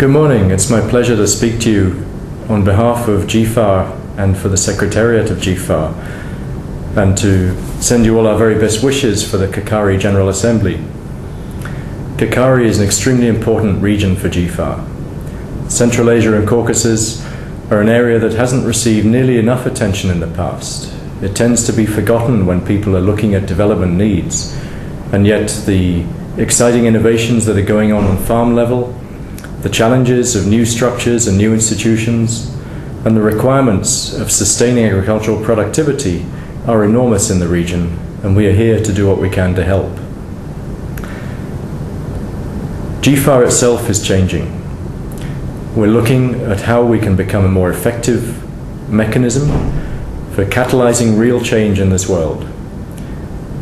Good morning. It's my pleasure to speak to you on behalf of GFAR and for the Secretariat of GFAR, and to send you all our very best wishes for the CACAARI General Assembly. CACAARI is an extremely important region for GFAR. Central Asia and Caucasus are an area that hasn't received nearly enough attention in the past. It tends to be forgotten when people are looking at development needs, and yet the exciting innovations that are going on farm level, the challenges of new structures and new institutions, and the requirements of sustaining agricultural productivity are enormous in the region, and we are here to do what we can to help. GFAR itself is changing. We're looking at how we can become a more effective mechanism for catalyzing real change in this world,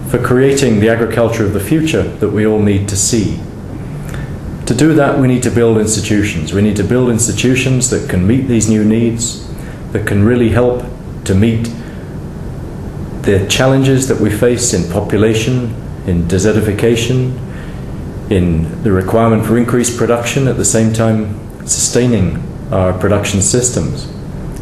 for creating the agriculture of the future that we all need to see. To do that, we need to build institutions. We need to build institutions that can meet these new needs, that can really help to meet the challenges that we face in population, in desertification, in the requirement for increased production, at the same time sustaining our production systems.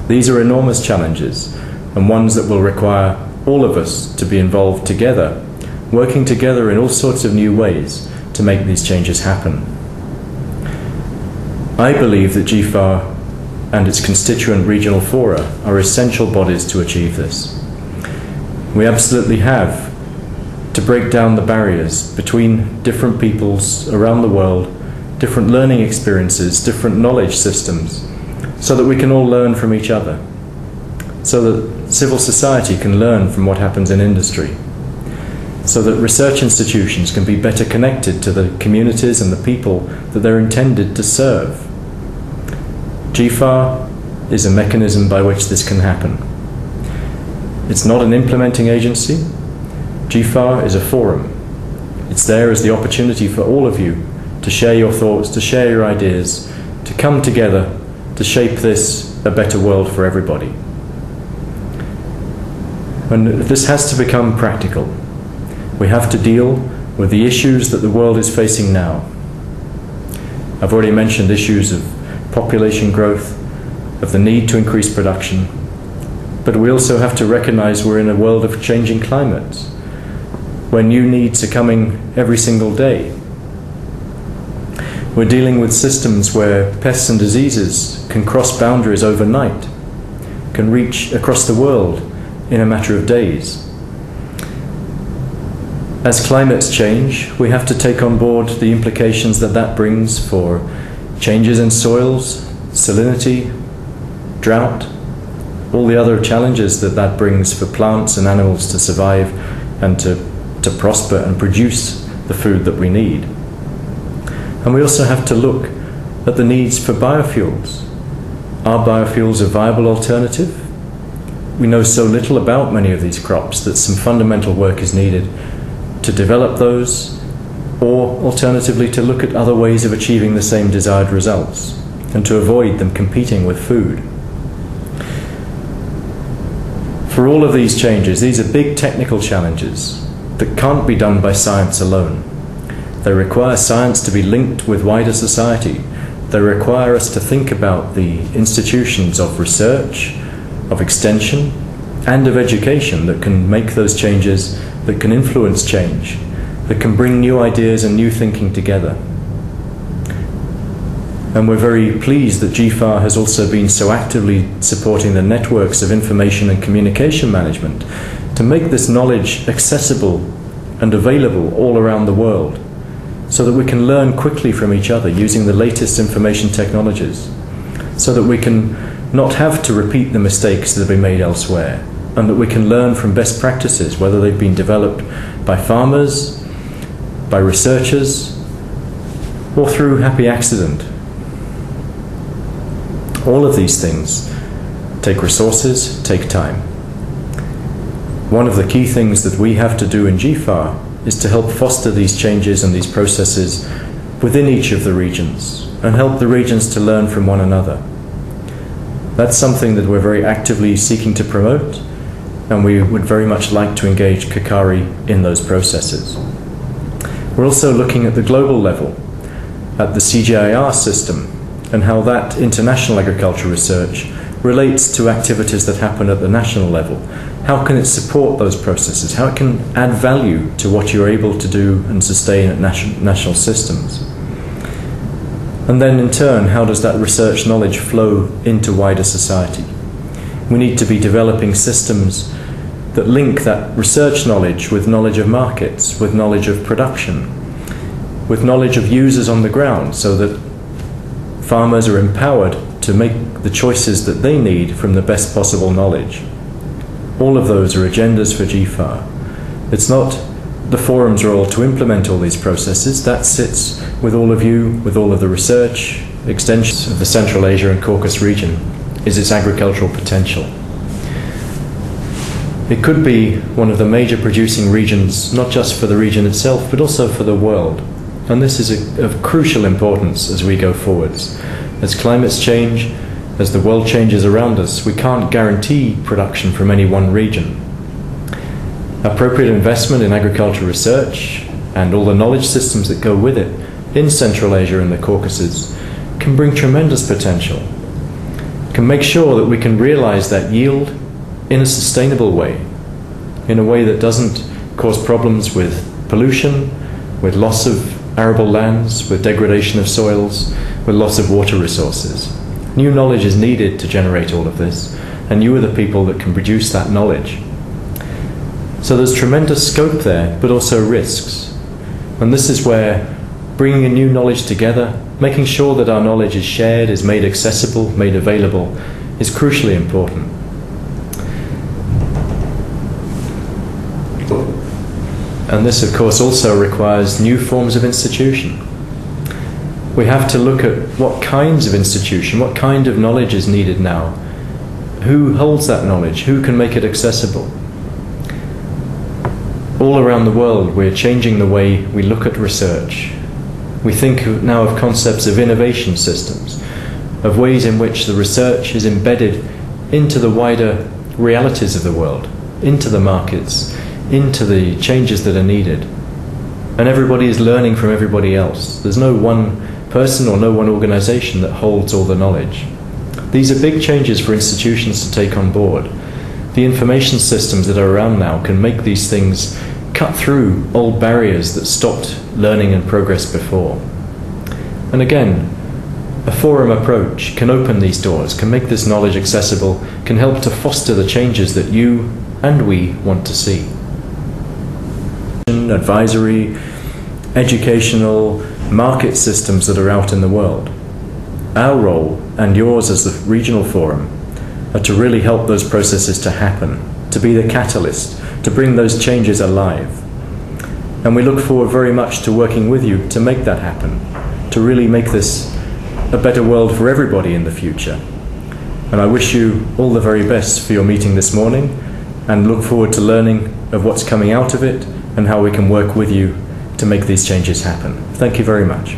These are enormous challenges, and ones that will require all of us to be involved together, working together in all sorts of new ways to make these changes happen. I believe that GFAR and its constituent regional fora are essential bodies to achieve this. We absolutely have to break down the barriers between different peoples around the world, different learning experiences, different knowledge systems, so that we can all learn from each other, so that civil society can learn from what happens in industry, so that research institutions can be better connected to the communities and the people that they're intended to serve. GFAR is a mechanism by which this can happen. It's not an implementing agency. GFAR is a forum. It's there as the opportunity for all of you to share your thoughts, to share your ideas, to come together to shape this a better world for everybody. And this has to become practical. We have to deal with the issues that the world is facing now. I've already mentioned issues of population growth, of the need to increase production, but we also have to recognize we're in a world of changing climates, where new needs are coming every single day. We're dealing with systems where pests and diseases can cross boundaries overnight, can reach across the world in a matter of days. As climates change, we have to take on board the implications that that brings for changes in soils, salinity, drought, all the other challenges that that brings for plants and animals to survive and to prosper and produce the food that we need. And we also have to look at the needs for biofuels. Are biofuels a viable alternative? We know so little about many of these crops that some fundamental work is needed to develop those, or alternatively to look at other ways of achieving the same desired results and to avoid them competing with food. For all of these changes, these are big technical challenges that can't be done by science alone. They require science to be linked with wider society. They require us to think about the institutions of research, of extension, and of education that can make those changes, that can influence change, that can bring new ideas and new thinking together. And we're very pleased that GFAR has also been so actively supporting the networks of information and communication management to make this knowledge accessible and available all around the world, so that we can learn quickly from each other using the latest information technologies, so that we can not have to repeat the mistakes that have been made elsewhere, and that we can learn from best practices, whether they've been developed by farmers, by researchers, or through happy accident. All of these things take resources, take time. One of the key things that we have to do in GFAR is to help foster these changes and these processes within each of the regions, and help the regions to learn from one another. That's something that we're very actively seeking to promote, and we would very much like to engage CACAARI in those processes. We're also looking at the global level, at the CGIAR system, and how that international agriculture research relates to activities that happen at the national level. How can it support those processes? How it can add value to what you're able to do and sustain at national systems? And then in turn, how does that research knowledge flow into wider society? We need to be developing systems that link that research knowledge with knowledge of markets, with knowledge of production, with knowledge of users on the ground, so that farmers are empowered to make the choices that they need from the best possible knowledge. All of those are agendas for GFAR. It's not the forum's role to implement all these processes. That sits with all of you, with all of the research, extensions of the Central Asia and Caucasus region, is its agricultural potential. It could be one of the major producing regions, not just for the region itself, but also for the world. And this is of crucial importance as we go forwards. As climates change, as the world changes around us, we can't guarantee production from any one region. Appropriate investment in agricultural research and all the knowledge systems that go with it in Central Asia and the Caucasus can bring tremendous potential, can make sure that we can realize that yield in a sustainable way, in a way that doesn't cause problems with pollution, with loss of arable lands, with degradation of soils, with loss of water resources. New knowledge is needed to generate all of this, and you are the people that can produce that knowledge. So there's tremendous scope there, but also risks. And this is where bringing a new knowledge together, making sure that our knowledge is shared, is made accessible, made available, is crucially important. And this, of course, also requires new forms of institution. We have to look at what kinds of institution, what kind of knowledge is needed now. Who holds that knowledge? Who can make it accessible? All around the world, we're changing the way we look at research. We think now of concepts of innovation systems, of ways in which the research is embedded into the wider realities of the world, into the markets, into the changes that are needed. And everybody is learning from everybody else. There's no one person or no one organization that holds all the knowledge. These are big changes for institutions to take on board. The information systems that are around now can make these things cut through old barriers that stopped learning and progress before. And again, a forum approach can open these doors, can make this knowledge accessible, can help to foster the changes that you and we want to see. Advisory, educational, market systems that are out in the world. Our role, and yours as the regional forum, are to really help those processes to happen, to be the catalyst, to bring those changes alive. And we look forward very much to working with you to make that happen, to really make this a better world for everybody in the future. And I wish you all the very best for your meeting this morning, and look forward to learning of what's coming out of it and how we can work with you to make these changes happen. Thank you very much.